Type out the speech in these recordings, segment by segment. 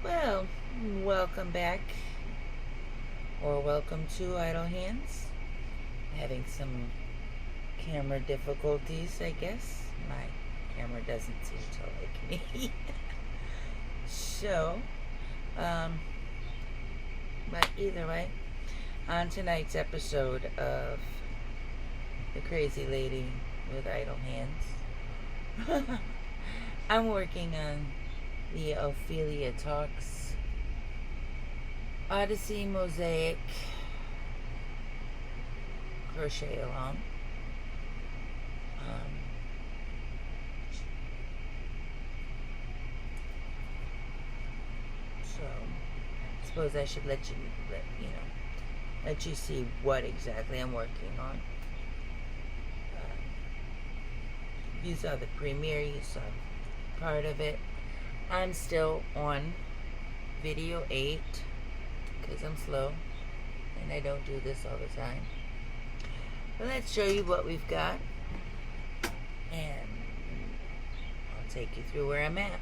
Well, welcome back, or welcome to Idle Hands. Having some camera difficulties, I guess. My camera doesn't seem to like me. So, but either way, on tonight's episode of The Crazy Lady with Idle Hands, I'm working on the Opelia Talks Odyssey Mosaic crochet along. So I suppose I should let you see what exactly I'm working on. You saw the premiere, you saw part of it. I'm still on video 8 because I'm slow and I don't do this all the time. But let's show you what we've got, and I'll take you through where I'm at.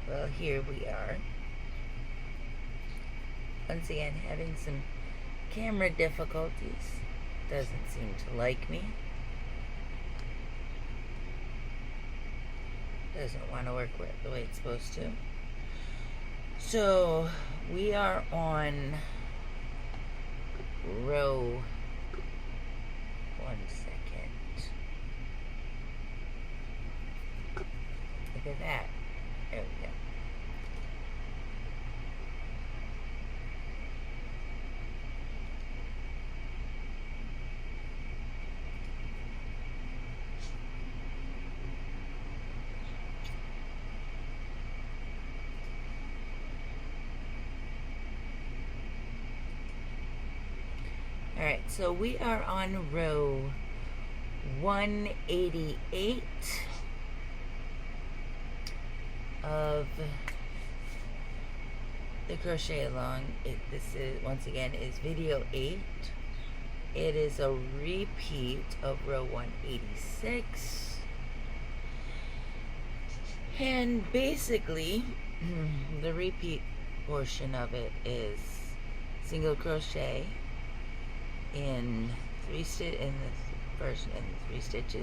Well, here we are. Once again, having some camera difficulties. Doesn't seem to like me. Doesn't want to work the way it's supposed to. So we are on row, 1 second. Look at that. There we go. Alright, so we are on row 188 of the crochet along. This is, once again, is video 8. It is a repeat of row 186. And basically, the repeat portion of it is single crochet in 3 stitches.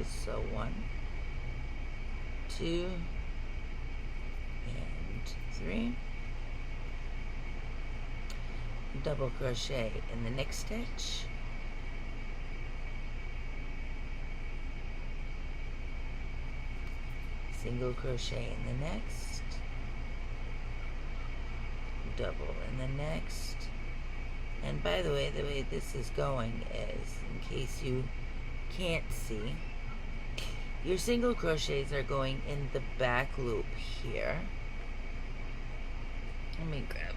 So 1, 2, and 3. Double crochet in the next stitch. Single crochet in the next. Double in the next. And by the way this is going is, in case you can't see, your single crochets are going in the back loop here. Let me grab,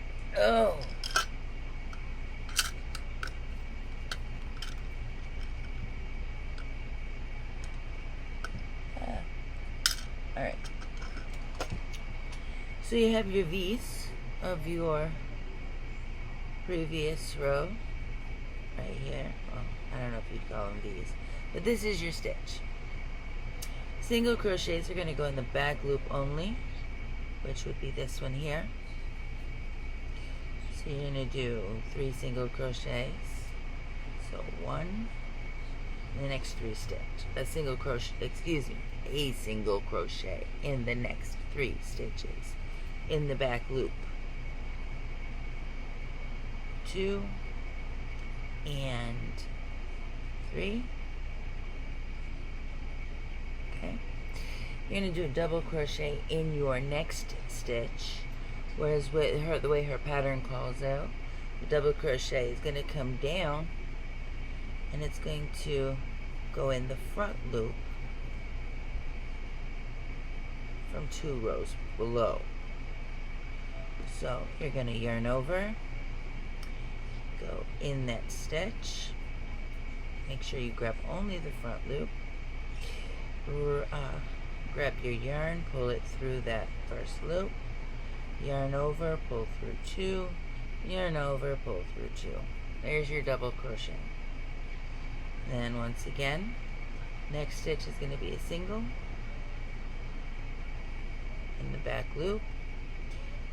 alright. So you have your V's of your previous row right here. Well, I don't know if you'd call them V's, but this is your stitch. Single crochets are going to go in the back loop only, which would be this one here. So you're going to do 3 single crochets. So 1, and the next 3 stitch. A single crochet in the next 3 stitches in the back loop. 2 and 3. Okay. You're going to do a double crochet in your next stitch, whereas with her, the way her pattern calls out, the double crochet is going to come down and it's going to go in the front loop from 2 rows below. So you're going to yarn over, go in that stitch, make sure you grab only the front loop, grab your yarn, pull it through that first loop, yarn over, pull through 2, yarn over, pull through 2. There's your double crochet. Then once again, Next stitch is going to be a single in the back loop.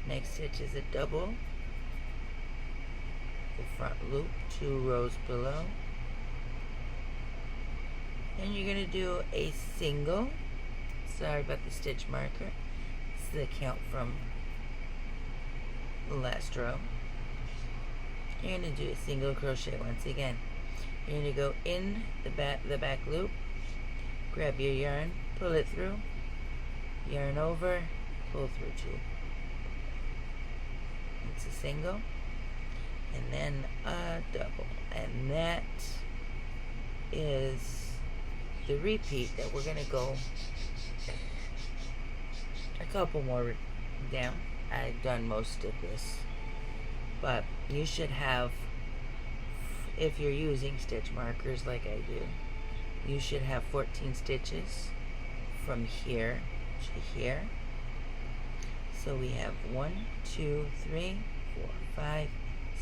Next stitch is a double, the front loop, 2 rows below, and you're going to do a single. Sorry about the stitch marker. This is the count from the last row. You're going to do a single crochet once again. You're going to go in the back loop, grab your yarn, pull it through, yarn over, pull through 2. It's a single, and then a double, and that is the repeat that we're going to go a couple more down. I've done most of this, but you should have, if you're using stitch markers like I do, you should have 14 stitches from here to here. So we have 1, 2, 3, 4, 5,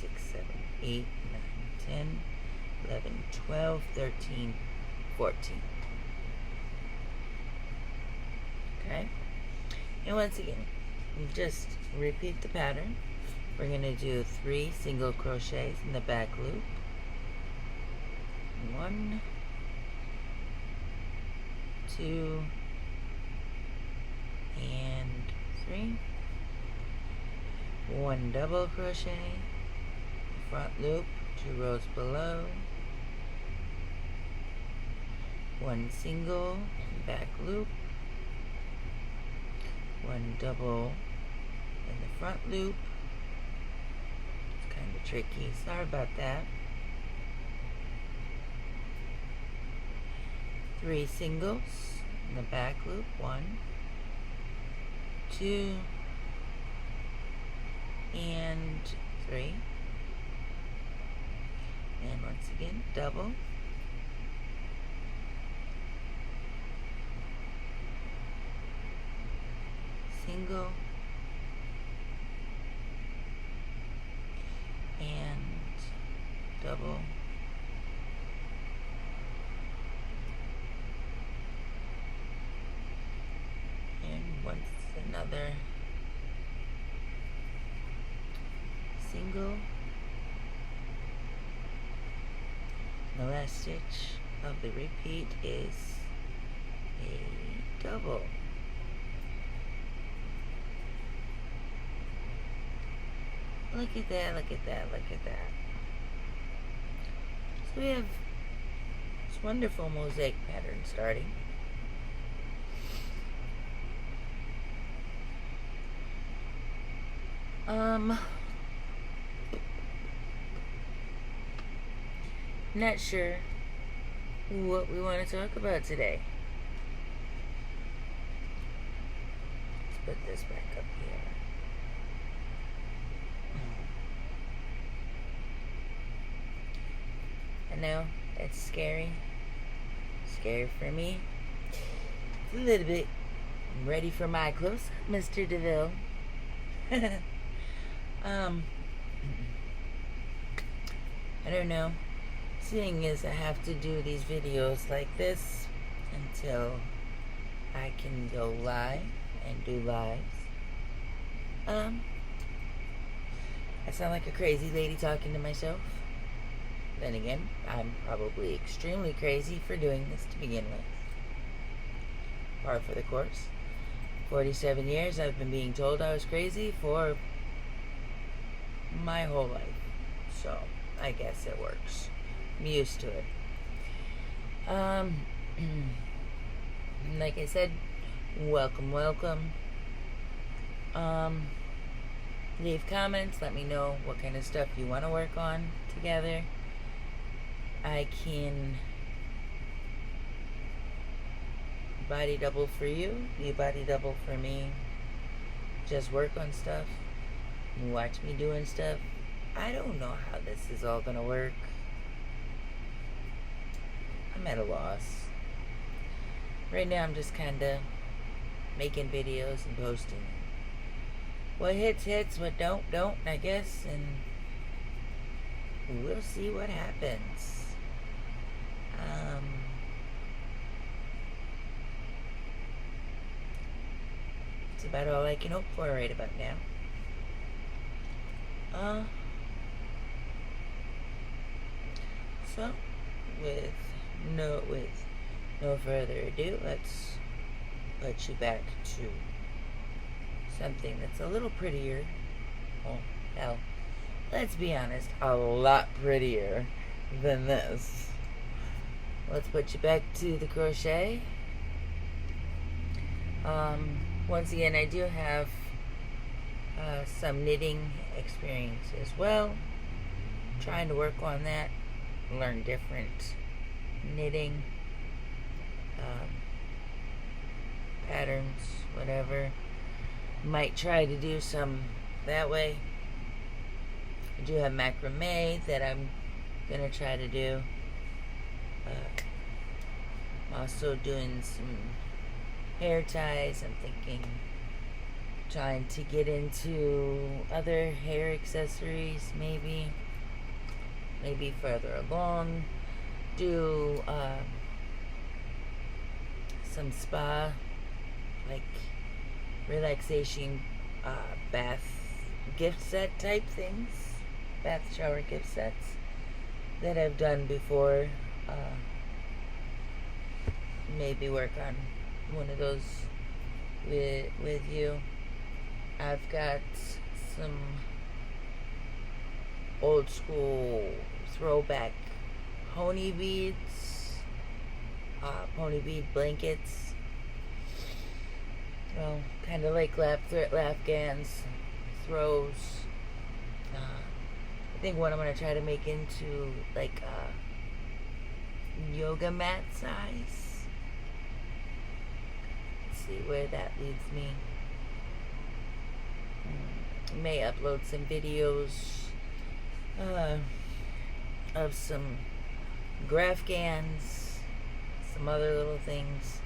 6, 7, 8, 9, 10, 11, 12, 13, 14. Okay? And once again, just repeat the pattern. We're going to do 3 single crochets in the back loop. 1, 2, and 3. 1 double crochet, front loop, 2 rows below, 1 single, back loop, 1 double in the front loop. It's kind of tricky, sorry about that. 3 singles in the back loop, 1, 2, and 3. And once again, double. Single. And double. And once another single. The last stitch of the repeat is a double. Look at that, look at that, look at that. So we have this wonderful mosaic pattern starting. Not sure what we want to talk about today. Let's put this back up here. I know it's scary. Scary for me. It's a little bit ready for my close, Mr. DeVille. I don't know. Seeing as I have to do these videos like this until I can go live and do lives. I sound like a crazy lady talking to myself. Then again, I'm probably extremely crazy for doing this to begin with. Par for the course. 47 years I've been being told I was crazy for my whole life. So, I guess it works. I'm used to it. Like I said, welcome, welcome. Leave comments, let me know what kind of stuff you want to work on together. I can body double for you, you body double for me. Just work on stuff, watch me doing stuff. I don't know how this is all gonna work. I'm at a loss. Right now I'm just kinda making videos and posting. What hits, what don't, I guess, and we'll see what happens. about all I can hope for right about now. So, with no further ado, let's put you back to something that's a little prettier. Oh, hell, let's be honest, a lot prettier than this. Let's put you back to the crochet. Once again, I do have some knitting experience as well. Trying to work on that, learn different knitting patterns, whatever. Might try to do some that way. I do have macrame that I'm gonna try to do. I'm also doing some hair ties. I'm thinking, trying to get into other hair accessories, maybe further along. Do some spa, like relaxation, bath gift set type things, bath shower gift sets that I've done before. Maybe work on one of those with you. I've got some old school throwback pony beads, pony bead blankets. Well, kind of like Afghans, throws. I think what I'm going to try to make into like yoga mat size. See where that leads me. May upload some videos of some Grafgans, some other little things.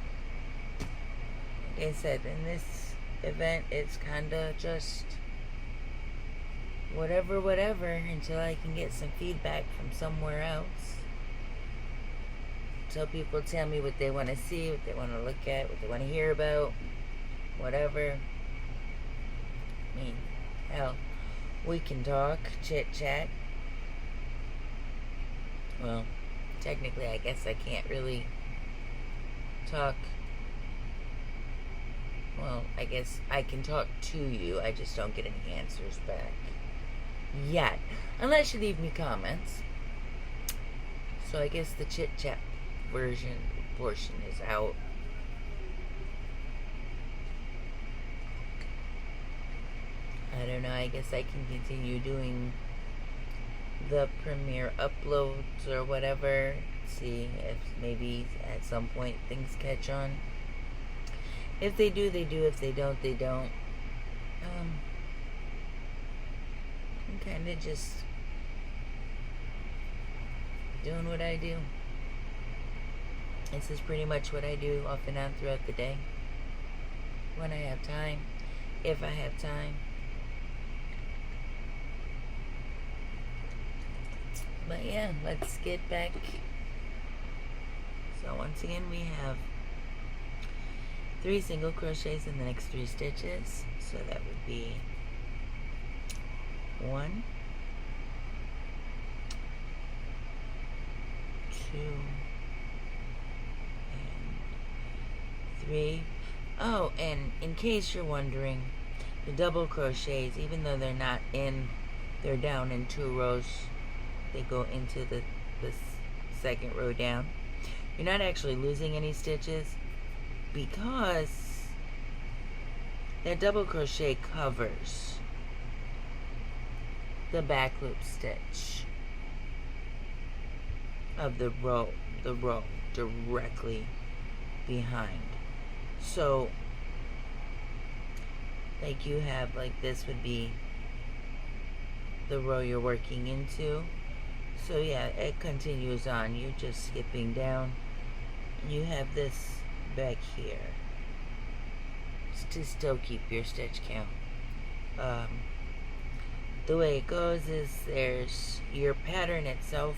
Like I said, in this event, it's kind of just whatever until I can get some feedback from somewhere else. So people tell me what they want to see, what they want to look at, what they want to hear about, whatever. I mean, hell, we can talk, chit-chat. Well, technically, I guess I can't really talk. Well, I guess I can talk to you. I just don't get any answers back yet. Unless you leave me comments. So I guess the chit-chat portion is out. I don't know, I guess I can continue doing the premiere uploads or whatever. See if maybe at some point things catch on. If they do, they do. If they don't, they don't. I'm kind of just doing what I do. This is pretty much what I do off and on throughout the day. When I have time. If I have time. But yeah, let's get back. So once again, we have 3 single crochets in the next 3 stitches. So that would be 1, 2, and 3. Oh, and in case you're wondering, the double crochets, even though they're not in, they're down in 2 rows. They go into the second row down. You're not actually losing any stitches because that double crochet covers the back loop stitch of the row directly behind. So like you have, like this would be the row you're working into. So yeah, it continues on. You're just skipping down. You have this back here to still keep your stitch count. The way it goes is there's your pattern itself.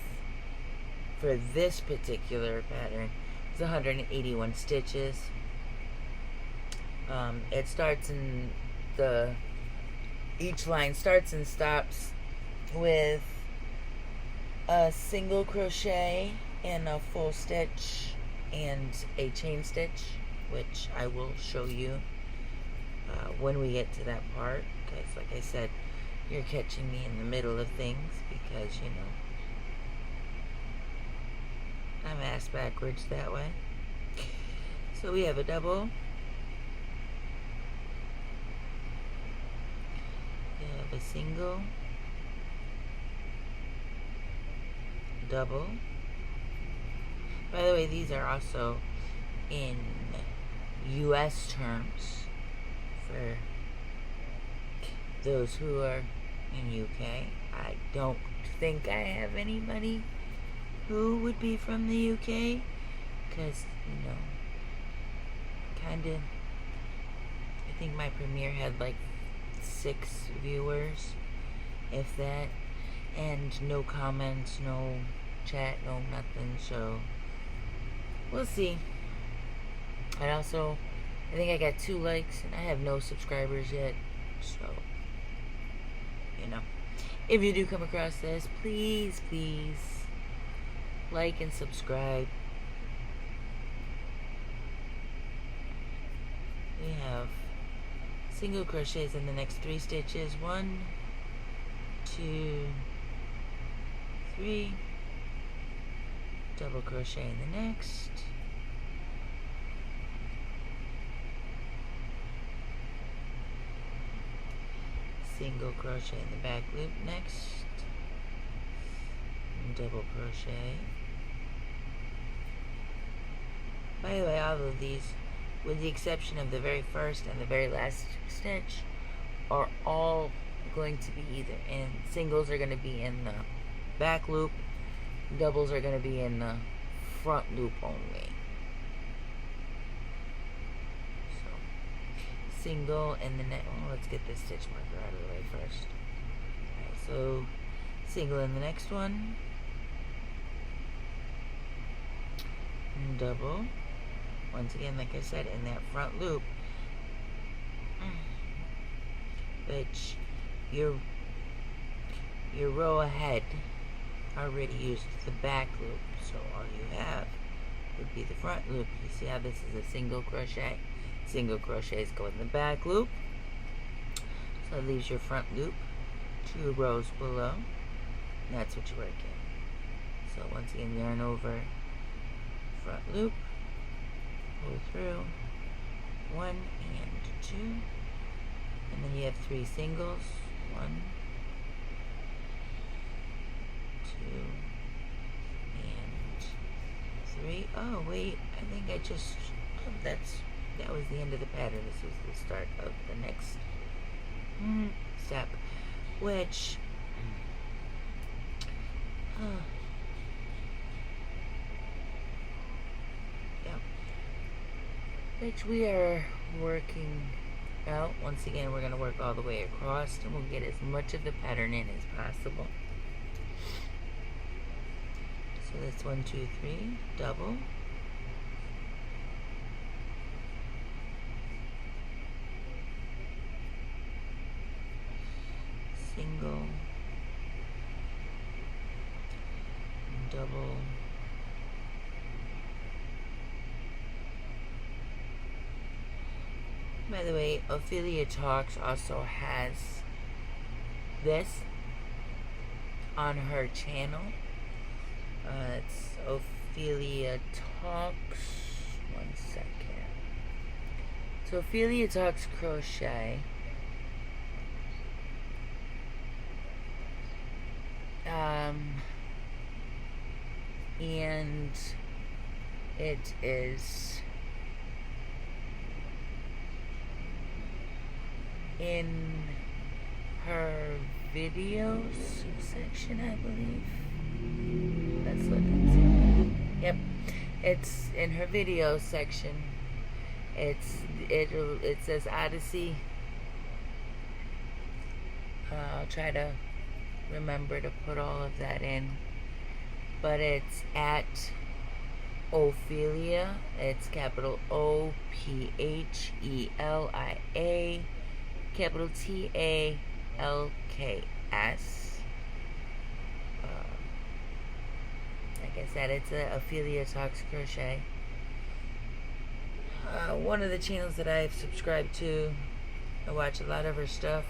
For this particular pattern, it's 181 stitches. It starts in each line starts and stops with a single crochet and a full stitch and a chain stitch, which I will show you when we get to that part, because like I said, you're catching me in the middle of things because, you know, I'm ass backwards that way. So we have a double. We have a single, double. By the way, these are also in US terms for those who are in UK. I don't think I have anybody who would be from the UK, because, you know, kind of, I think my premiere had like 6 viewers, if that, and no comments, no chat, no nothing, so we'll see. I think I got 2 likes, and I have no subscribers yet, so, you know, if you do come across this, please like and subscribe. We have single crochets in the next 3 stitches. 1, 2, 3. Double crochet in the next. Single crochet in the back loop next. And double crochet. By the way, all of these, with the exception of the very first and the very last stitch, are all going to be either in, singles are going to be in the back loop, doubles are going to be in the front loop only. So, single and the next, well, let's get this stitch marker out of the way first. Alright, so single in the next one, and double. Once again, like I said, in that front loop, which your row ahead already used the back loop, so all you have would be the front loop. You see how this is a single crochet? Single crochets go in the back loop, so it leaves your front loop 2 rows below, and that's what you work in. So once again, yarn over, front loop, pull through 1 and 2, and then you have 3 singles, 1, 2, and 3. Oh wait, I think I just, that was the end of the pattern. This was the start of the next step, which which we are working out. Once again, we're going to work all the way across, and we'll get as much of the pattern in as possible. So that's 1, 2, 3, double, single, double, by the way, Opelia Talks also has this on her channel. It's Opelia Talks. 1 second. So Opelia Talks Crochet. And it is in her videos section, I believe. That's what it's. Yep, it's in her video section. It says Odyssey. I'll try to remember to put all of that in, but it's at Opelia. It's capital Ophelia, capital Talks. Like I said, it's a Opelia Talks Crochet. One of the channels that I've subscribed to. I watch a lot of her stuff.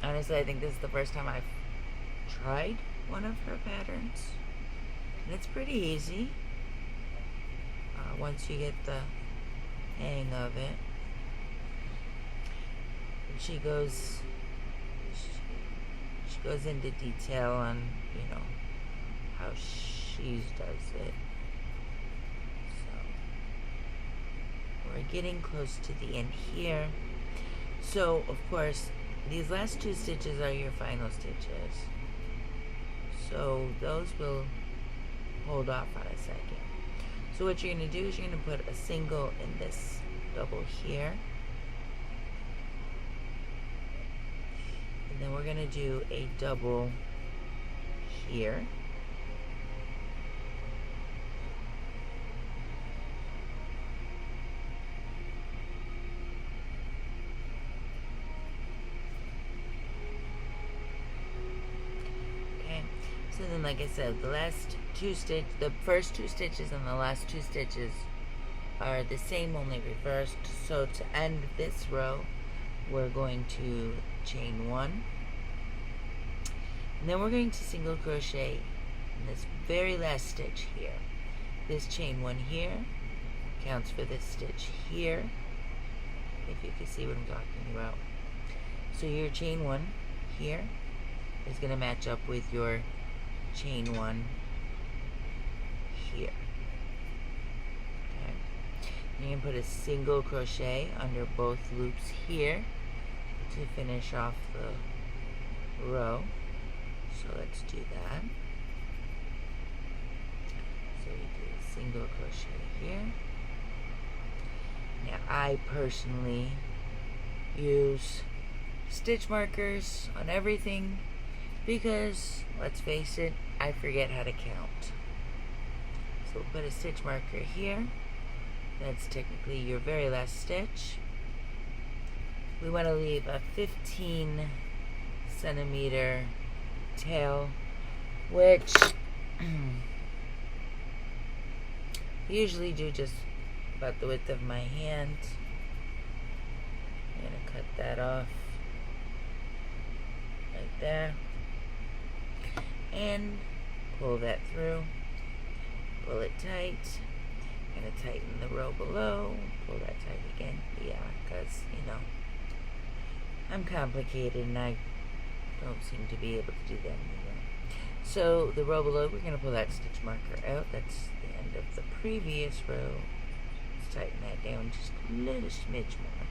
Honestly, I think this is the first time I've tried one of her patterns. And it's pretty easy once you get the hang of it. And she goes into detail on, you know, how she does it. So we're getting close to the end here. So of course these last 2 stitches are your final stitches. So those will hold off on a second. So what you're going to do is you're going to put a single in this double here. And then we're going to do a double here. So then, like I said, the first 2 stitches and the last 2 stitches are the same, only reversed. So to end this row, we're going to chain 1, and then we're going to single crochet in this very last stitch here. This chain 1 here counts for this stitch here, if you can see what I'm talking about. So your chain 1 here is going to match up with your chain 1 here. Okay. And you can put a single crochet under both loops here to finish off the row. So let's do that. So we do a single crochet here. Now I personally use stitch markers on everything, because, let's face it, I forget how to count. So we'll put a stitch marker here. That's technically your very last stitch. We want to leave a 15 centimeter tail, which I usually do just about the width of my hand. I'm going to cut that off like that. And pull that through, pull it tight, going to tighten the row below, pull that tight again, yeah, because, you know, I'm complicated and I don't seem to be able to do that anymore. So the row below, we're going to pull that stitch marker out. That's the end of the previous row. Let's tighten that down just a little smidge more.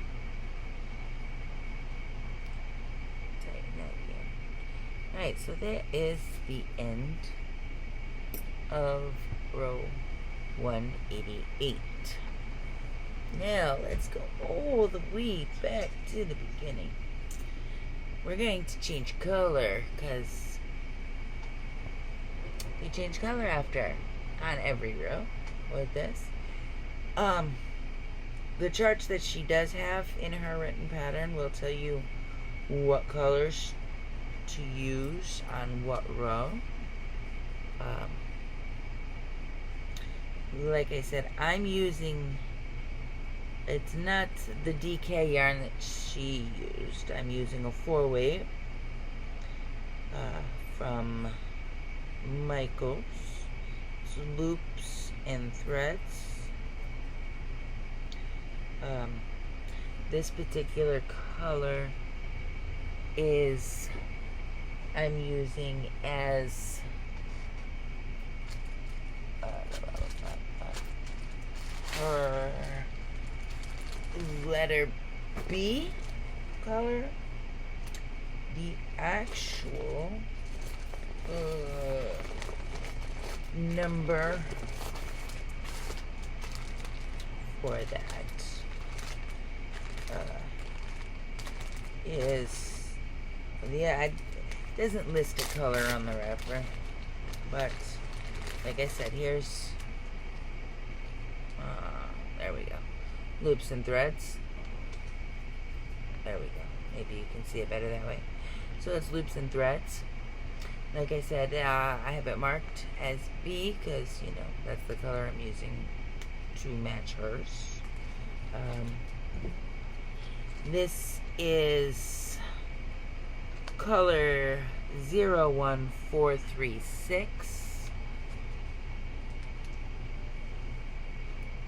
Tighten that again. Alright, so that is the end of row 188. Now let's go all the way back to the beginning. We're going to change color, because you change color after on every row with this. The charts that she does have in her written pattern will tell you what colors to use on what row. Like I said, I'm using, it's not the DK yarn that she used. I'm using a 4-weight from Michael's. It's loops and threads. This particular color is, I'm using as her letter B color. The actual number for that is, yeah, it doesn't list a color on the wrapper, but like I said, here's loops and threads. There we go. Maybe you can see it better that way. So it's loops and threads. Like I said, I have it marked as B because, you know, that's the color I'm using to match hers. This is color 01436.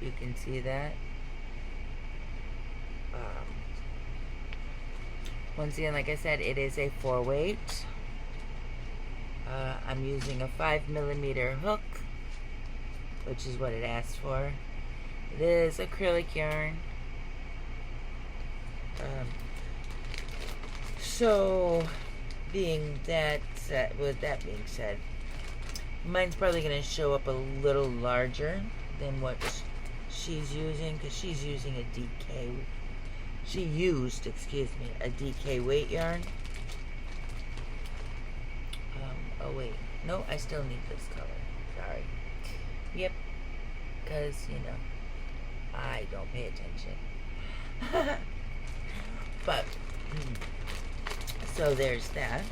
You can see that. Once again, like I said, it is a 4-weight. I'm using a 5mm hook, which is what it asked for. It is acrylic yarn. So, being that said, with that being said, mine's probably going to show up a little larger than what she's using, because she's using a DK. She used, excuse me, a DK weight yarn. Oh wait, no, I still need this color. Sorry. Yep, because, you know, I don't pay attention. But, so there's that.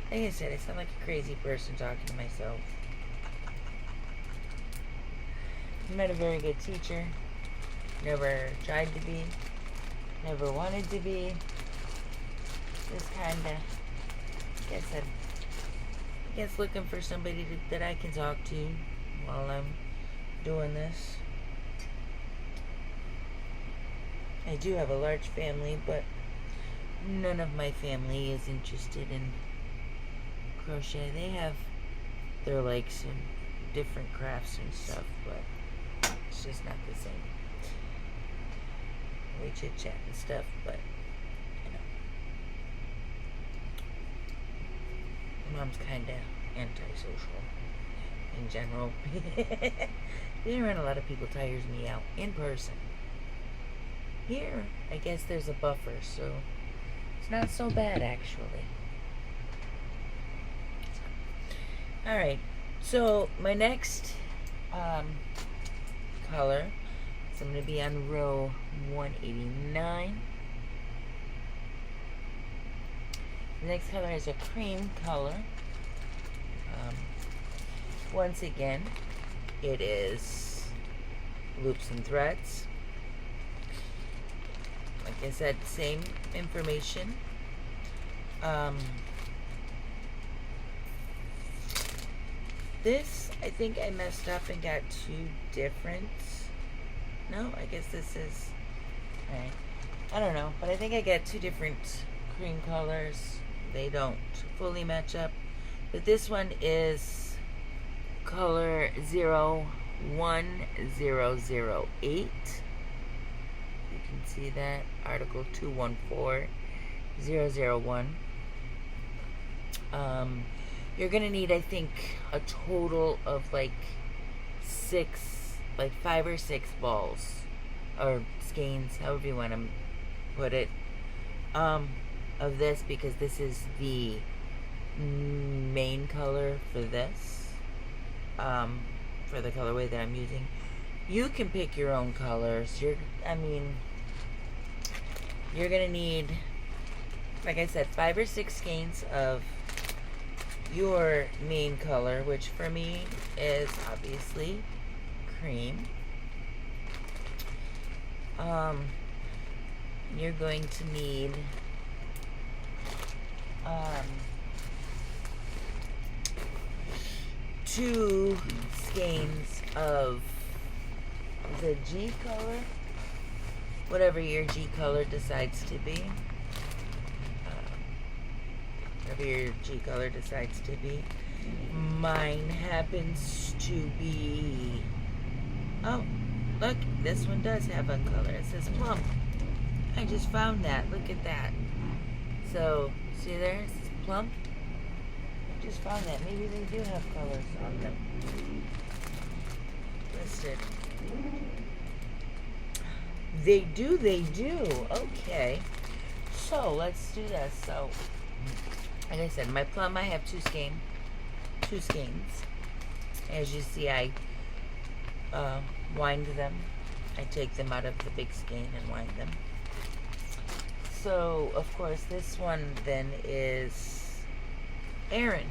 Like I said, I sound like a crazy person talking to myself. I'm not a very good teacher. Never tried to be. Never wanted to be. Just kind of, I guess looking for somebody that I can talk to while I'm doing this. I do have a large family, but none of my family is interested in crochet. They have their likes and different crafts and stuff, but it's just not the same. We chit chat and stuff, but you know, Mom's kind of antisocial in general. Being around a lot of people tires me out in person. Here, I guess there's a buffer, so it's not so bad actually. Alright, so my next color, so I'm going to be on row 189. The next color is a cream color. Once again, it is loops and threads. Like I said, same information. This, I think I messed up and got two different. No, I guess this is, alright. I don't know, but I think I got two different cream colors. They don't fully match up. But this one is color 01008. You can see that, article 214001. You're gonna need, I think, a total of like 5 or 6 balls or skeins, however you want to put it, of this, because this is the main color for this, for the colorway that I'm using. You can pick your own colors. You're gonna need, like I said, 5 or 6 skeins of your main color, which for me is obviously cream. You're going to need 2 skeins of the G color, whatever your G color decides to be. Mine happens to be, oh, look, this one does have a color. It says plum. I just found that. Look at that. So, see there? It says plum. I just found that. Maybe they do have colors on them listed. They do. Okay. So, let's do this. So, like I said, my plum, I have 2 skeins. As you see, I wind them. I take them out of the big skein and wind them. So, of course, this one then is Aran.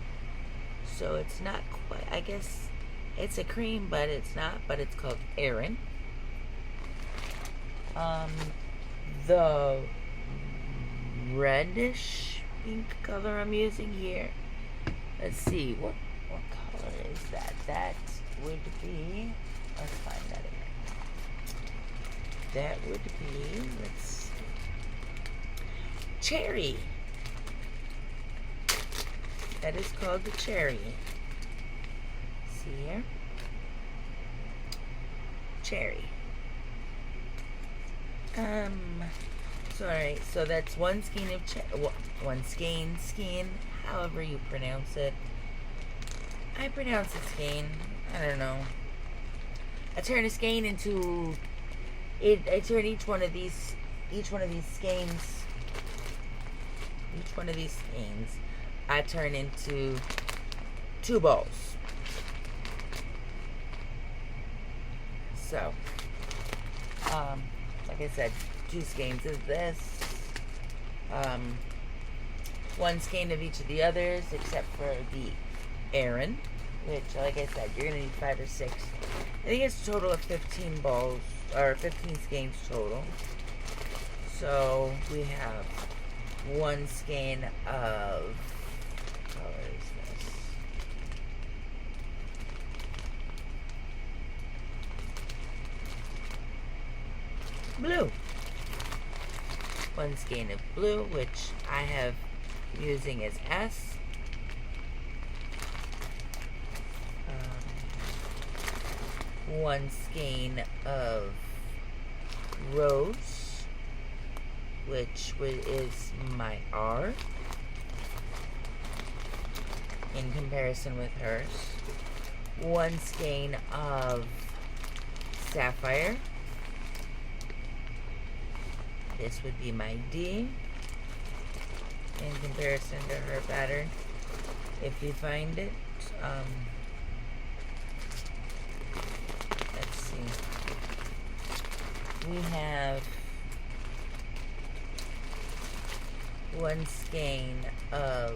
So it's not quite, I guess it's a cream, but it's not, but it's called Aran. The reddish pink color I'm using here, let's see, what color is that? That would be, let's find that again. That would be, let's see, cherry. That is called the cherry. See here? Cherry. Sorry, so that's one skein of one skein, however you pronounce it. I pronounce it skein. I don't know. I turn a skein into I turn each one of these skeins. I turn into 2 balls. So, like I said, 2 skeins of this, 1 skein of each of the others, except for the Aran, which, like I said, you're gonna need 5 or 6. I think it's a total of 15 balls, or 15 skeins total. So we have 1 skein of, what color is this? Blue. 1 skein of blue, which I have using as S. 1 skein of rose, which is my R in comparison with hers. 1 skein of sapphire. This would be my D in comparison to her pattern, if you find it. Let's see. We have 1 skein of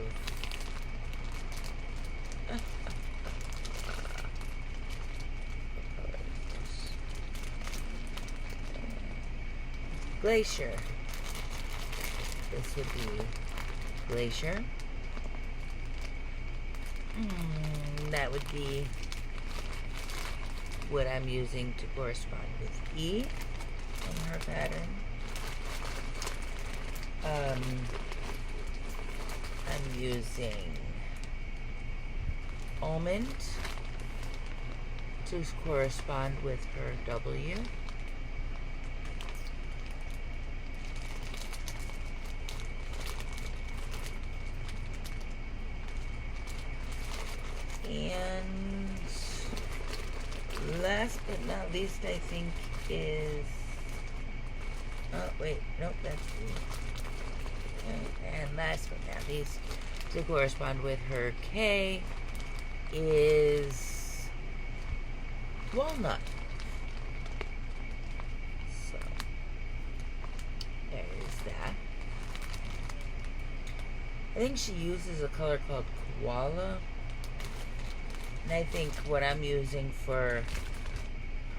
Glacier. This would be Glacier. That would be what I'm using to correspond with E in her pattern. I'm using Almond to correspond with her W. And last but not least, I think is, oh wait, nope, that's the, and last but not least, to correspond with her K, is walnut. So there is that. I think she uses a color called koala. And I think what I'm using for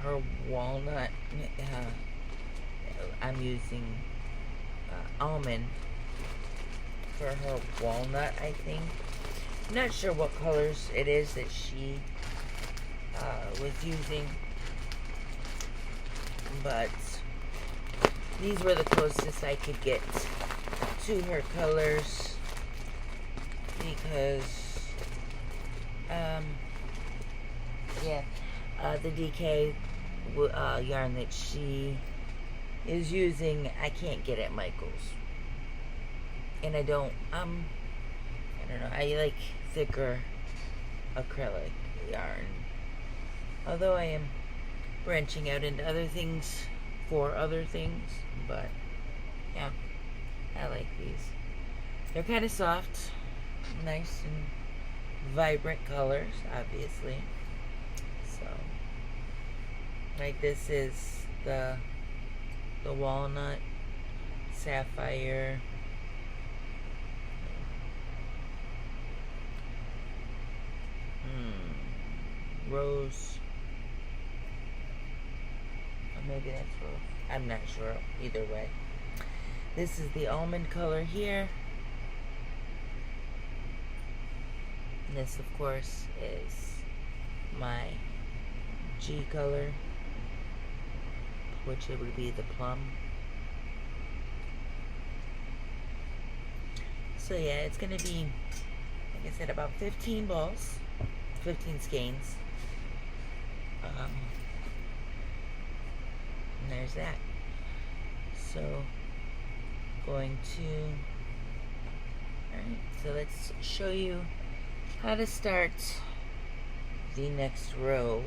her walnut, I'm using almond for her walnut, I think. I'm not sure what colors it is that she was using, but these were the closest I could get to her colors, because the DK yarn that she is using, I can't get at Michael's, and I don't know, I like thicker acrylic yarn, although I am branching out into other things for other things, but yeah, I like these. They're kind of soft, nice and vibrant colors, obviously. So Like this is the walnut, sapphire, rose, or maybe that's rose. I'm not sure. Either way, this is the almond color here. And this, of course, is my G color, which it would be the plum. So yeah, it's gonna be, like I said, about 15 balls, 15 skeins. And there's that. So, going to, alright, so let's show you how to start the next row.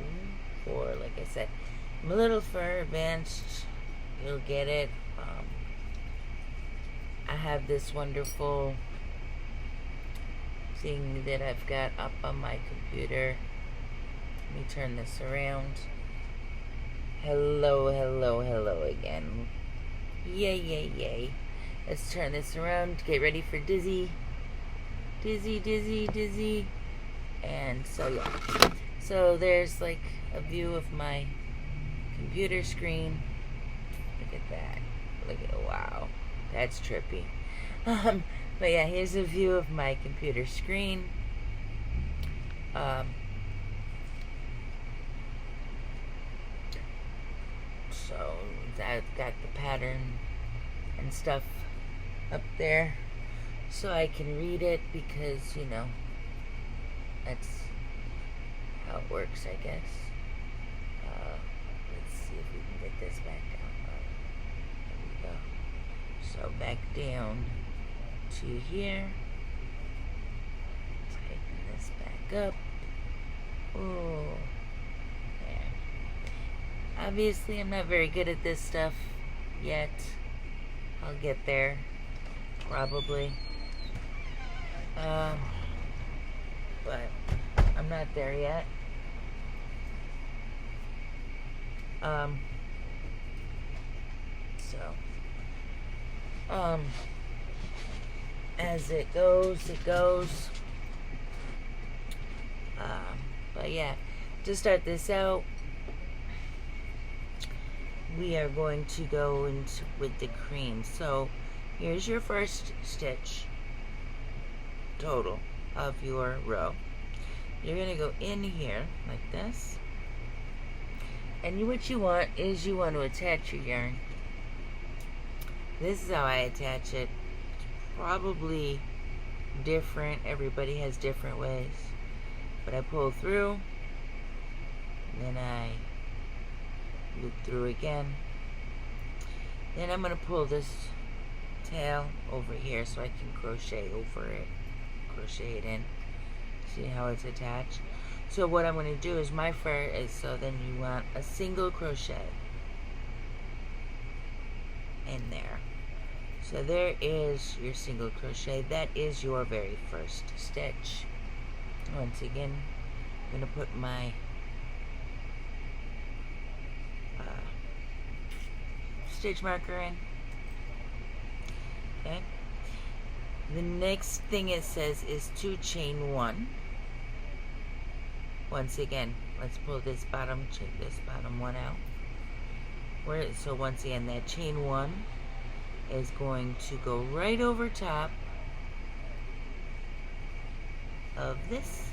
For, like I said, I'm a little far advanced. You'll get it. I have this wonderful thing that I've got up on my computer. Let me turn this around. Hello, hello, hello again. Yay, yay, yay. Let's turn this around. Get ready for dizzy. Dizzy, dizzy, dizzy. And so, yeah. So there's like a view of my computer screen. Look at that. Look at, wow. That's trippy. But yeah, here's a view of my computer screen. So I've got the pattern and stuff up there so I can read it, because, you know, that's how it works, I guess. Let's see if we can get this back down. There we go. So back down to here. Tighten this back up. Oh, there. Obviously, I'm not very good at this stuff yet. I'll get there, probably. But I'm not there yet. As it goes, it goes. But yeah, to start this out, we are going to go into with the cream. So here's your first stitch total of your row. You're going to go in here like this, and what you want is you want to attach your yarn. This is how I attach it. It's probably different. Everybody has different ways. But I pull through, then I loop through again. Then I'm going to pull this tail over here so I can crochet over it. Crochet it in. See how it's attached? So what I'm going to do is my first is, so then you want a single crochet in there. So there is your single crochet. That is your very first stitch. Once again, I'm going to put my stitch marker in. Okay. The next thing it says is to chain one. Once again, let's pull this bottom one out. So once again, that chain one is going to go right over top of this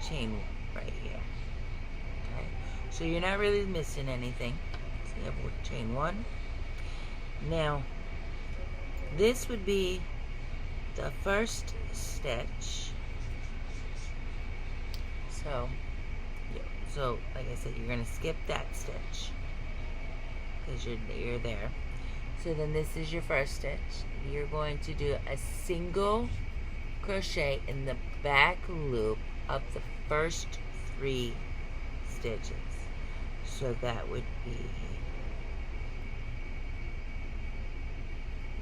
chain right here. Okay, so you're not really missing anything. So you have chain one. Now, this would be the first stitch. So like I said, you're going to skip that stitch because you're there. So then this is your first stitch. You're going to do a single crochet in the back loop of the first 3 stitches. So that would be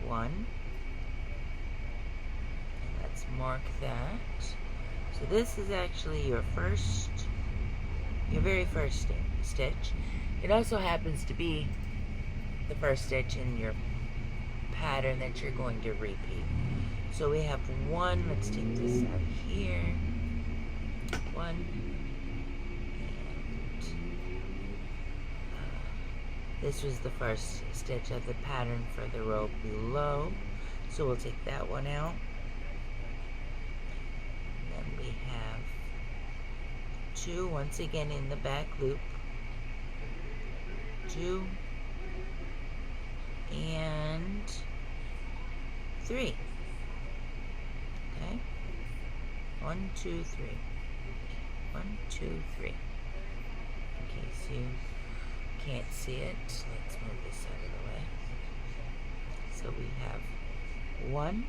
1. Let's mark that. So this is actually your first your very first stitch. It also happens to be the first stitch in your pattern that you're going to repeat. So we have one, let's take this out here, one, and this was the first stitch of the pattern for the row below, so we'll take that one out. And then we have two, once again in the back loop, two, and three. Okay, 1, 2, 3. 1, 2, 3. In case you can't see it, let's move this out of the way. So we have 1,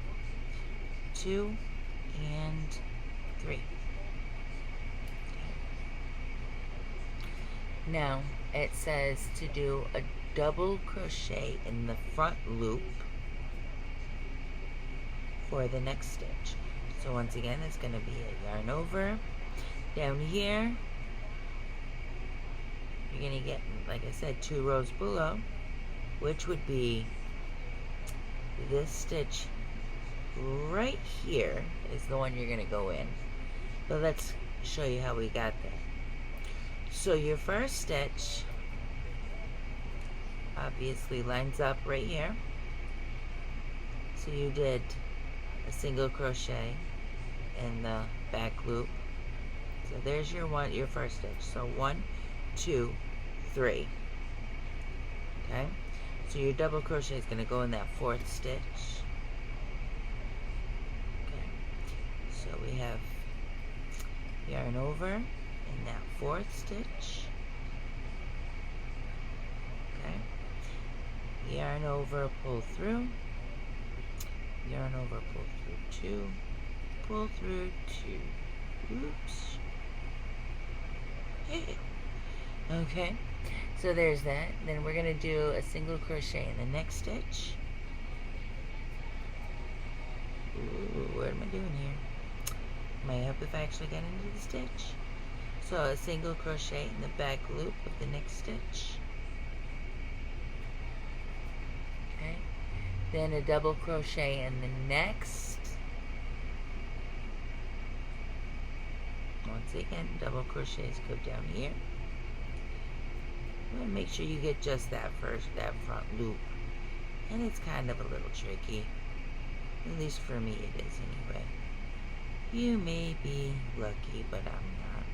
2, and 3. Okay. Now it says to do a double crochet in the front loop for the next stitch. So once again, it's going to be a yarn over. Down here, you're going to get, like I said, 2 rows below, which would be this stitch right here is the one you're going to go in. But let's show you how we got there. So your first stitch obviously lines up right here. So you did a single crochet in the back loop. So there's your first stitch. So 1, 2, 3. Okay. So your double crochet is going to go in that 4th stitch. Okay. So we have yarn over in that 4th stitch. Okay. Yarn over, pull through. Yarn over, pull through 2, pull through 2. Oops. Okay, so there's that. Then we're going to do a single crochet in the next stitch. Ooh, what am I doing here? Might help if I actually get into the stitch. So a single crochet in the back loop of the next stitch. Okay. Then a double crochet in the next. Once again, double crochets go down here. I'm going to make sure you get just that front loop. And it's kind of a little tricky. At least for me it is anyway. You may be lucky, but I'm not.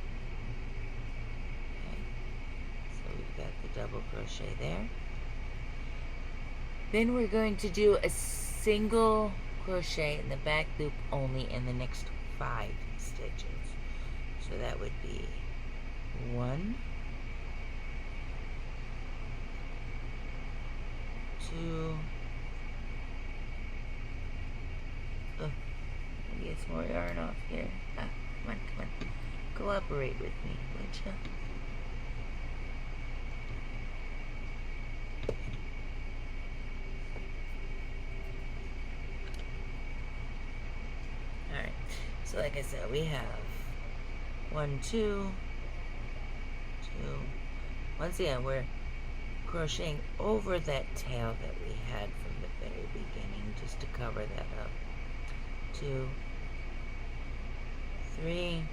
Okay. So we've got the double crochet there. Then we're going to do a single crochet in the back loop only in the next 5 stitches. So that would be 1, 2. Oh, get some more yarn off here. Ah, come on. Cooperate with me, would you? Alright, so like I said, we have 1, 2, 2. Once again, we're crocheting over that tail that we had from the very beginning, just to cover that up. 2, 3,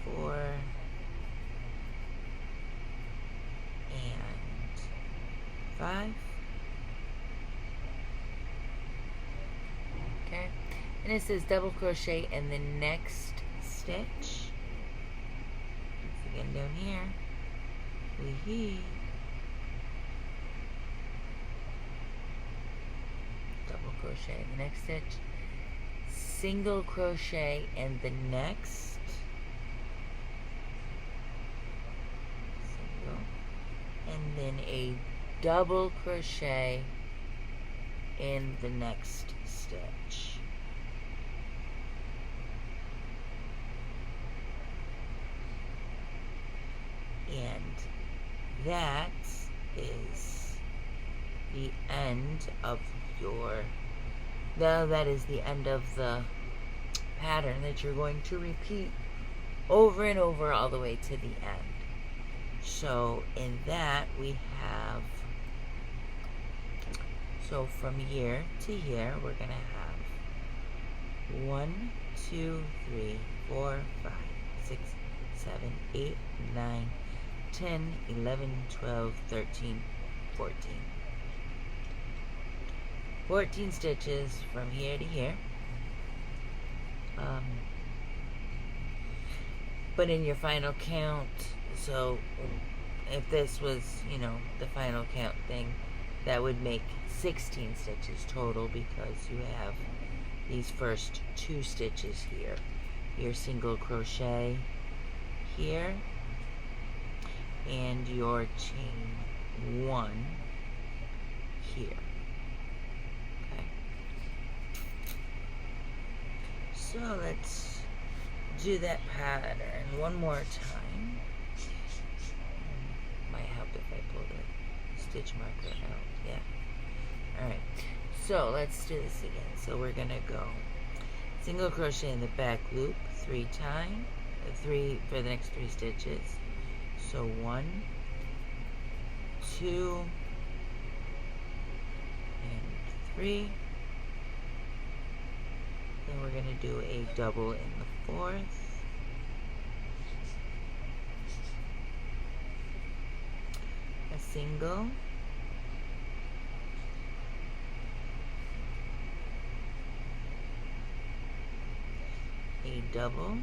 4, and 5. Okay, and it says double crochet in the next stitch. Once again down here, double crochet in the next stitch, single crochet in the next, single, and then a double crochet in the next stitch. And that is the end of that is the end of the pattern that you're going to repeat over and over all the way to the end. So in that we have, so from here to here we're going to have 1, 2, 3, 4, 5, 6, 7, 8, 9, 10, 11, 12, 13, 14. 14 stitches from here to here. But in your final count, so if this was, you know, the final count thing, that would make 16 stitches total, because you have these first 2 stitches here. Your single crochet here, and your chain 1 here. Okay. So let's do that pattern one more time. Might help if I pull the stitch marker out. Yeah. Alright. So let's do this again. So we're gonna go single crochet in the back loop 3 times, 3 for the next 3 stitches. So 1, 2, and 3. Then we're going to do a double in the 4th. A single. A double.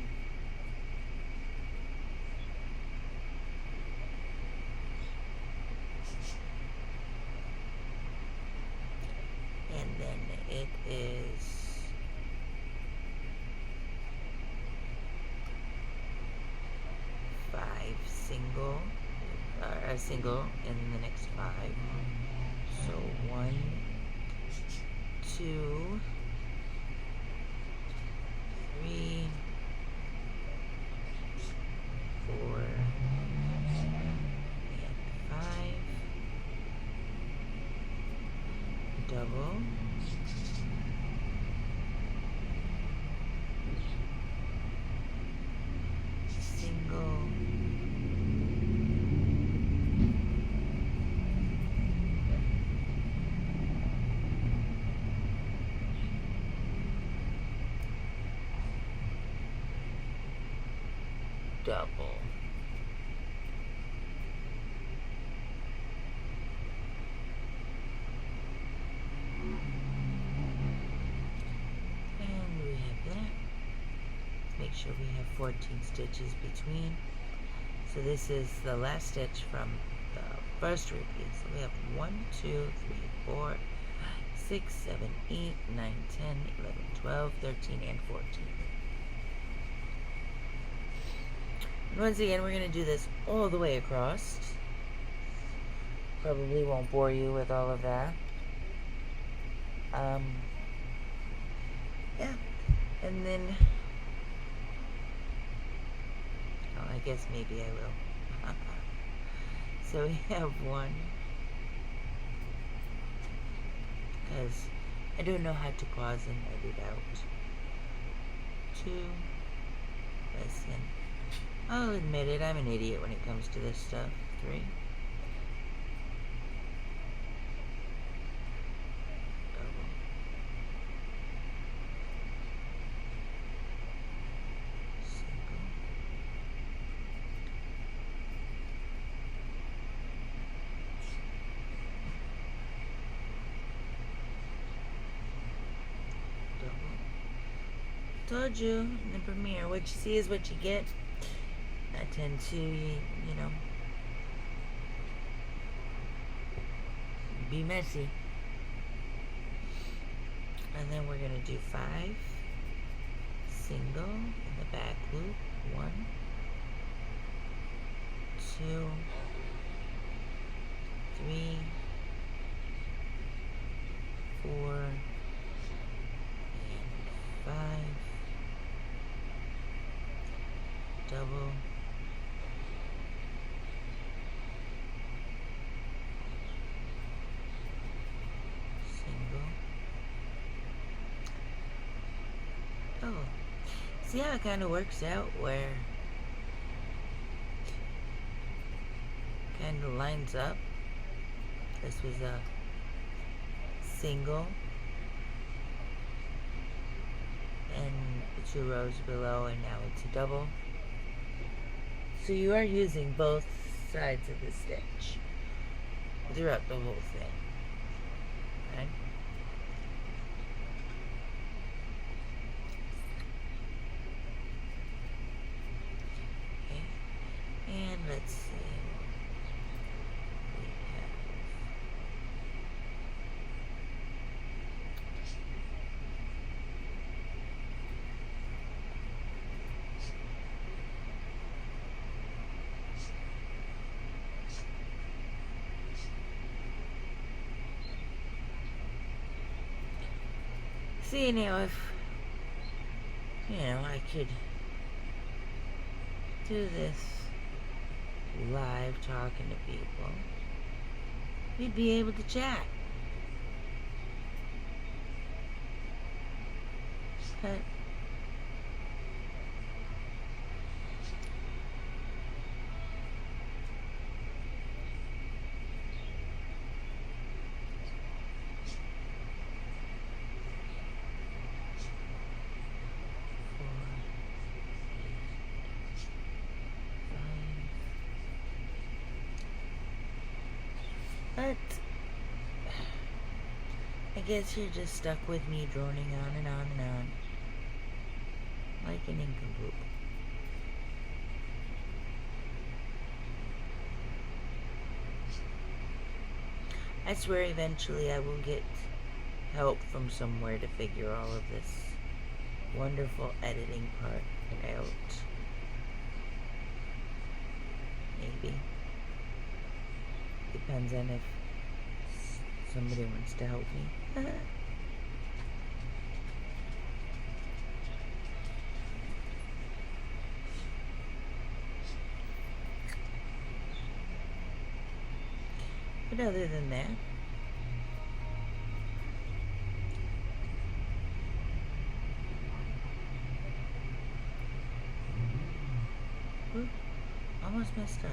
And then it is 5 single, or a single in the next 5. So 1, 2, 3, 4, and 5. Double. Single. Double. And we have that. Make sure we have 14 stitches between. So this is the last stitch from the first repeat. So we have 1, 2, 3, 4, 5, 6, 7, 8, 9, 10, 11, 12, 13, and 14. And once again, we're going to do this all the way across. Probably won't bore you with all of that. Yeah. And then, oh, I guess maybe I will. So we have 1. Because I don't know how to pause and edit out. 2. Listen. I'll admit it, I'm an idiot when it comes to this stuff. 3. Double. Single. Double. Told you in the premiere, what you see is what you get. I tend to, you know, be messy. And then we're going to do 5 single in the back loop. 1, 2, 3, 4, and 5. Double. See how it kind of works out where kind of lines up. This was a single, and the 2 rows below, and now it's a double. So you are using both sides of the stitch throughout the whole thing. Okay? And let's see. We have see now if I could do this live talking to people, we'd be able to chat. But I guess you're just stuck with me droning on and on and on, like an nincompoop. I swear eventually I will get help from somewhere to figure all of this wonderful editing part out. Maybe. Depends on if somebody wants to help me. But other than that, ooh, almost messed up.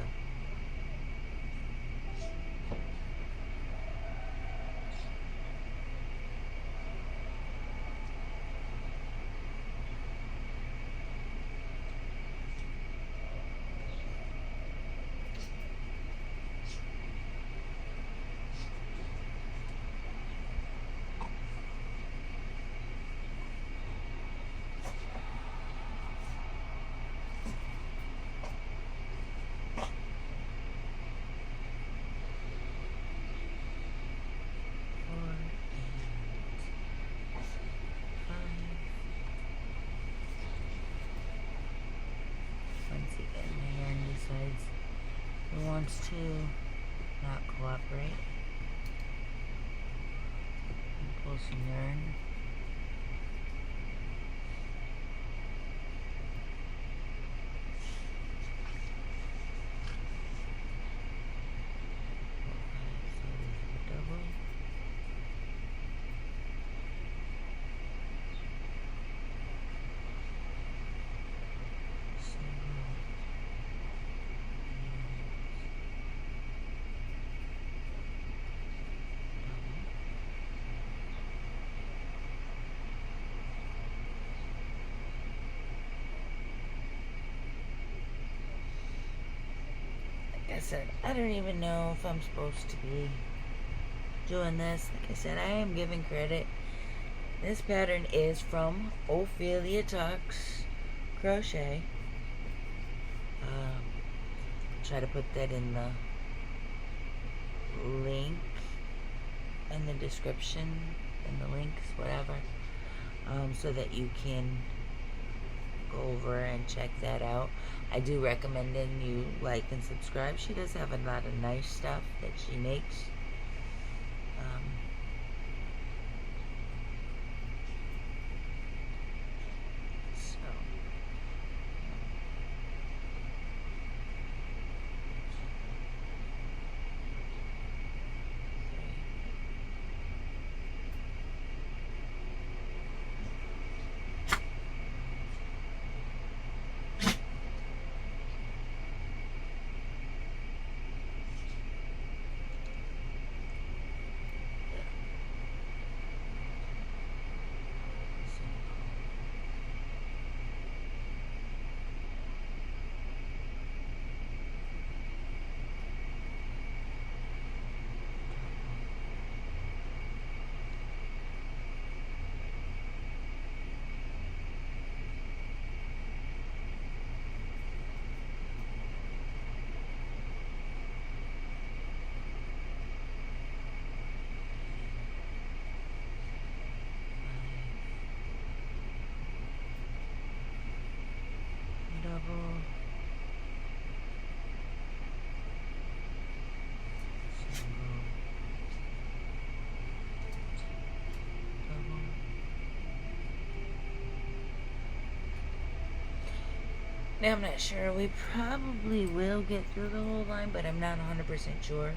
Wants to not cooperate and pull some yarn. So there's the double. Like I said, I don't even know if I'm supposed to be doing this. Like I said, I am giving credit. This pattern is from Opelia Talks Crochet. Try to put that in the link in the description, in the links, whatever, so that you can go over and check that out. I do recommend that you like and subscribe. She does have a lot of nice stuff that she makes. Now, I'm not sure. We probably will get through the whole line, but I'm not 100% sure.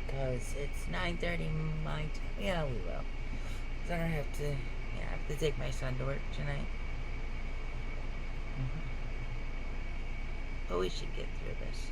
Because it's 9:30 my time. Yeah, we will. Because I don't have to... Yeah, I have to take my son to work tonight. But we should get through this.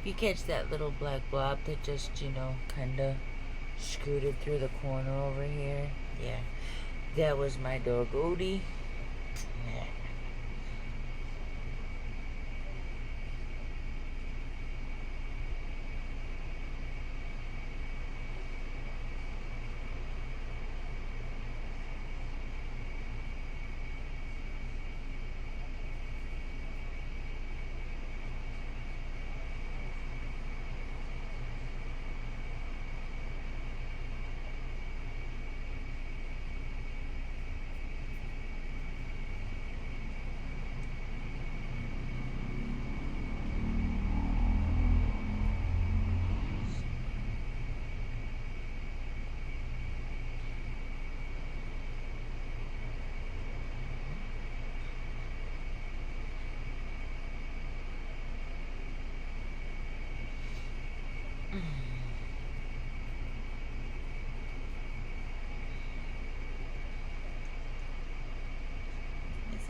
You catch that little black blob that just, you know, kind of scooted through the corner over here? Yeah, that was my dog Odie. Yeah.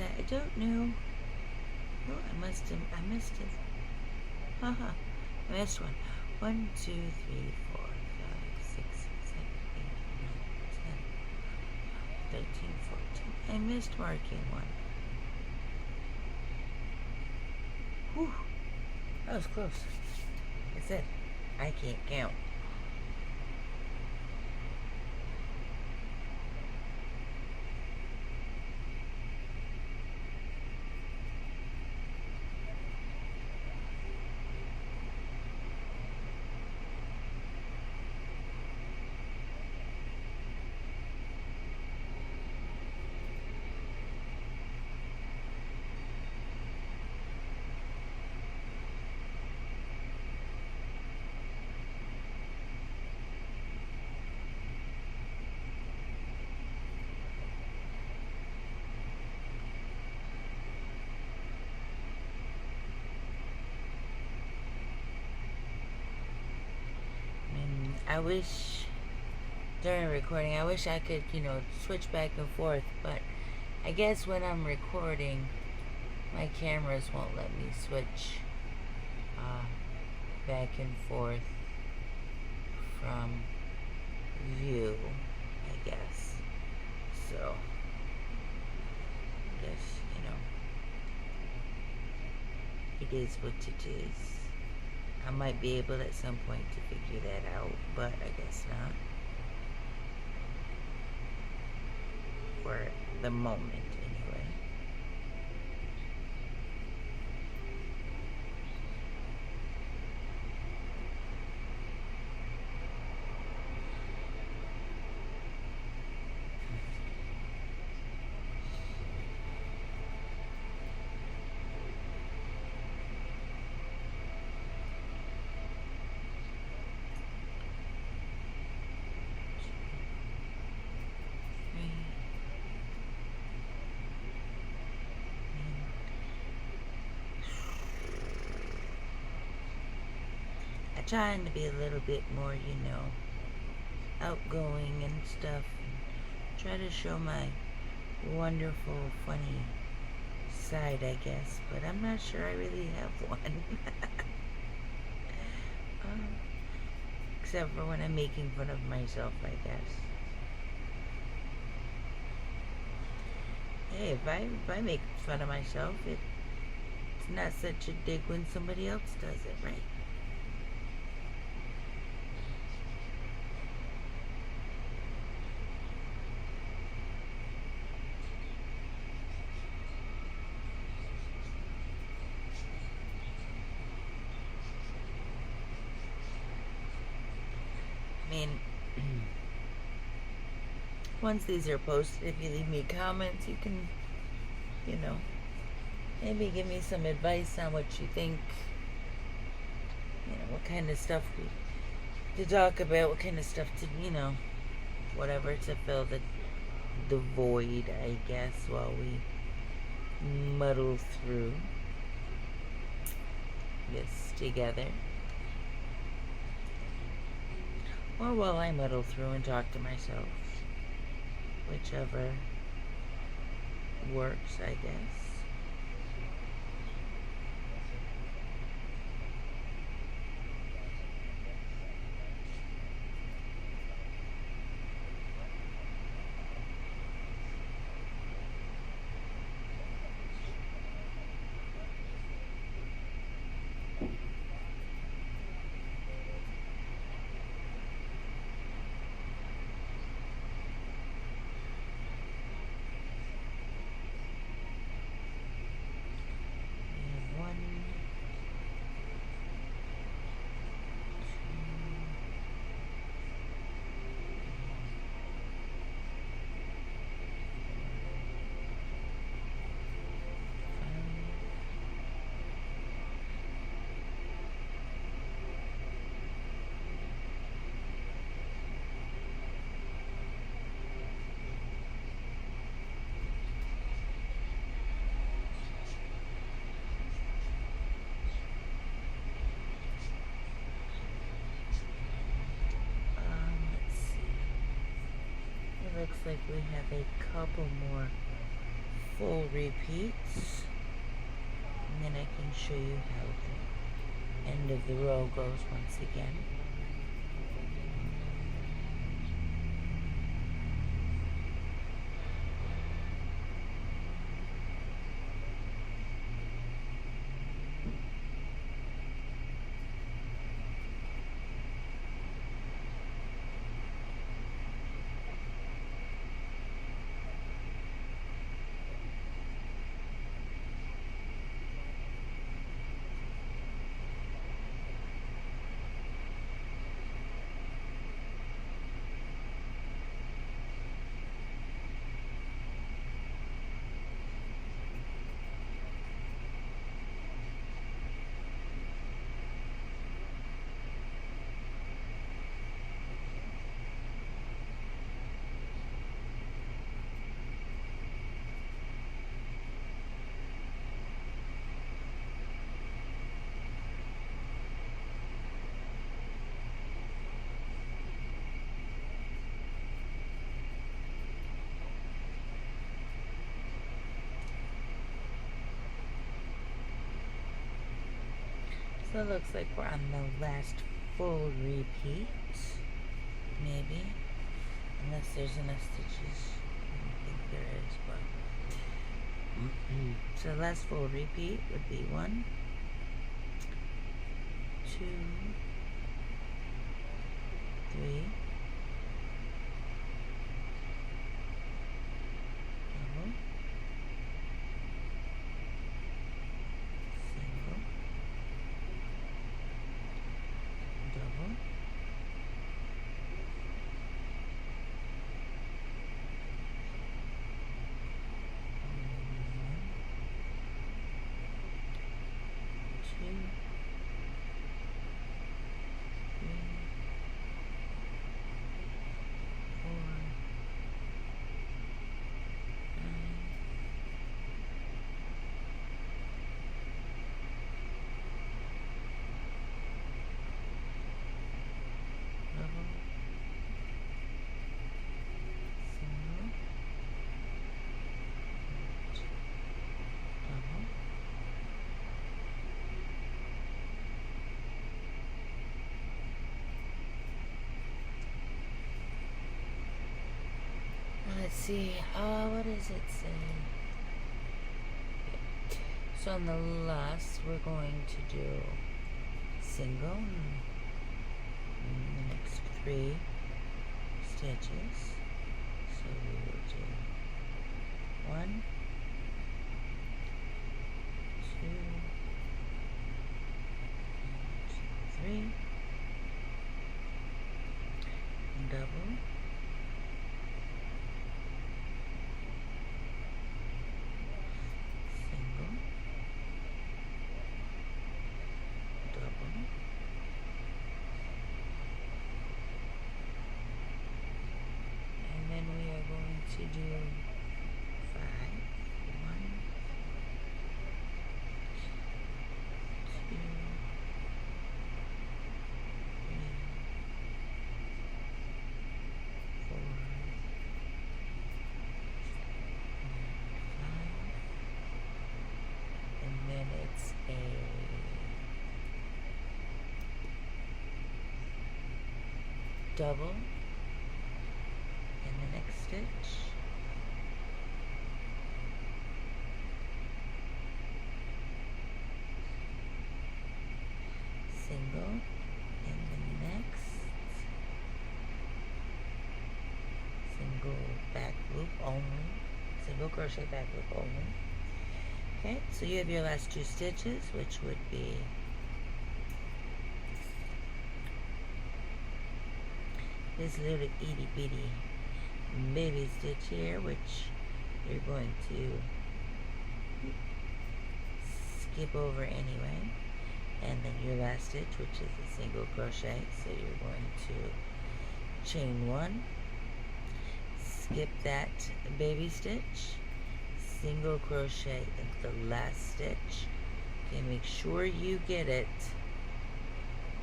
I don't know. Oh, I missed it. Haha. I missed one. 1, 2, 3, 4, 5, 6, 7, 8, 9, 10, 13, 14. I missed marking one. Whew. That was close. Like I said, I can't count. I wish during recording, I wish I could, you know, switch back and forth, but I guess when I'm recording, my cameras won't let me switch back and forth from view, I guess. So, I guess, you know, it is what it is. I might be able at some point to figure that out, but I guess not. For the moment, anyway. Trying to be a little bit more, you know, outgoing and stuff. And try to show my wonderful, funny side, I guess. But I'm not sure I really have one. Except for when I'm making fun of myself, I guess. Hey, if I make fun of myself, it's not such a dig when somebody else does it, right? mean, once these are posted, if you leave me comments, you can, you know, maybe give me some advice on what you think, you know, what kind of stuff to talk about, what kind of stuff to, you know, whatever, to fill the void, I guess, while we muddle through this together. Or while I muddle through and talk to myself. Whichever works, I guess. Looks like we have a couple more full repeats, and then I can show you how the end of the row goes once again. So it looks like we're on the last full repeat, maybe, unless there's enough stitches. I don't think there is, but so the last full repeat would be 1, 2, 3, double, single, double, let's see, what does it say? So on the last, we're going to do single in the next 3 stitches. So we will do 1, 2, 3, to do 5. 1, 2, 3, 4, 5, and then it's a double in the next stitch, single in the next, single back loop only, single crochet back loop only. Okay, so you have your last 2 stitches, which would be this little itty bitty baby stitch here, which you're going to skip over anyway, and then your last stitch, which is a single crochet. So you're going to chain 1, skip that baby stitch, single crochet into the last stitch. Okay, make sure you get it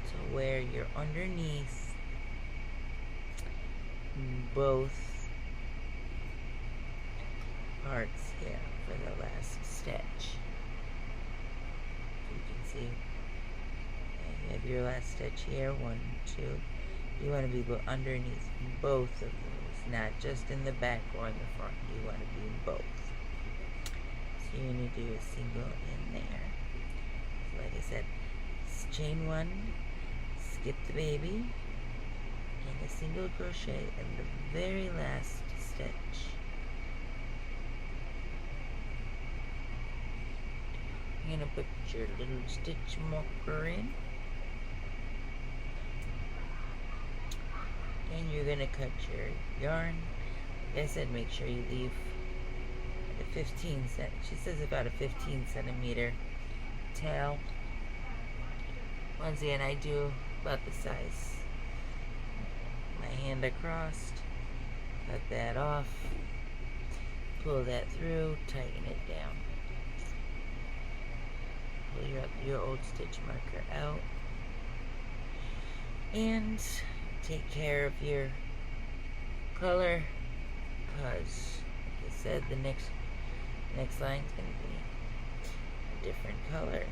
to where you're underneath both parts here for the last stitch. You can see you have your last stitch here, 1, 2. You want to be underneath both of those, not just in the back or in the front. You want to be in both. So you need to do a single in there. So like I said, chain 1, skip the baby, and a single crochet in the very last stitch. You're going to put your little stitch marker in, and you're going to cut your yarn. Like I said, make sure you leave the 15 cent. She says about a 15 centimeter tail. Once again, I do about the size. My hand across, cut that off, pull that through, tighten it down. Pull your old stitch marker out, and take care of your color, because like I said, the next line is going to be a different color.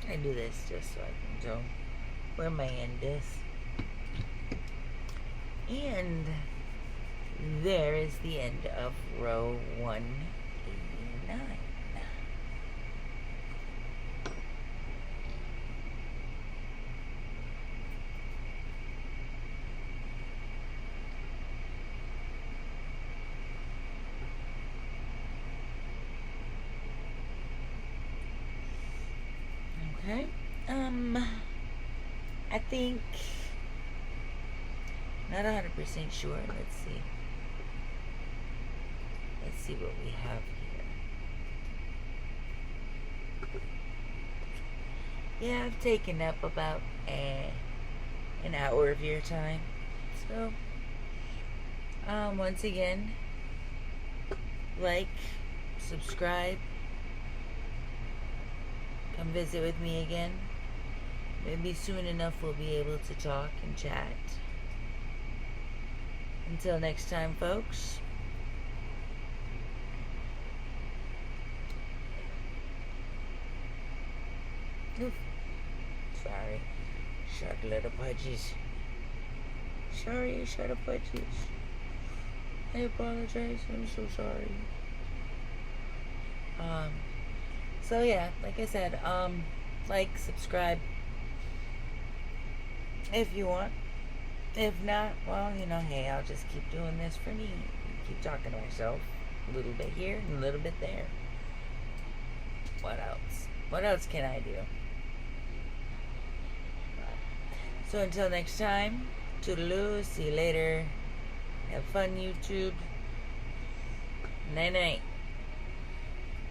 I do this just so I can know where my end is. And there is the end of row 189. Okay, I think, not 100% sure, let's see what we have here. Yeah, I've taken up about an hour of your time, so, once again, like, subscribe, come visit with me again. Maybe soon enough we'll be able to talk and chat. Until next time, folks. Oof. Sorry. Short little pudgies. Sorry, short pudgies. I apologize. I'm so sorry. So yeah, like I said, like, subscribe if you want. If not, well, you know, hey, I'll just keep doing this for me. Keep talking to myself. A little bit here and a little bit there. What else? What else can I do? So until next time, toodaloo, see you later. Have fun, YouTube. Night-night.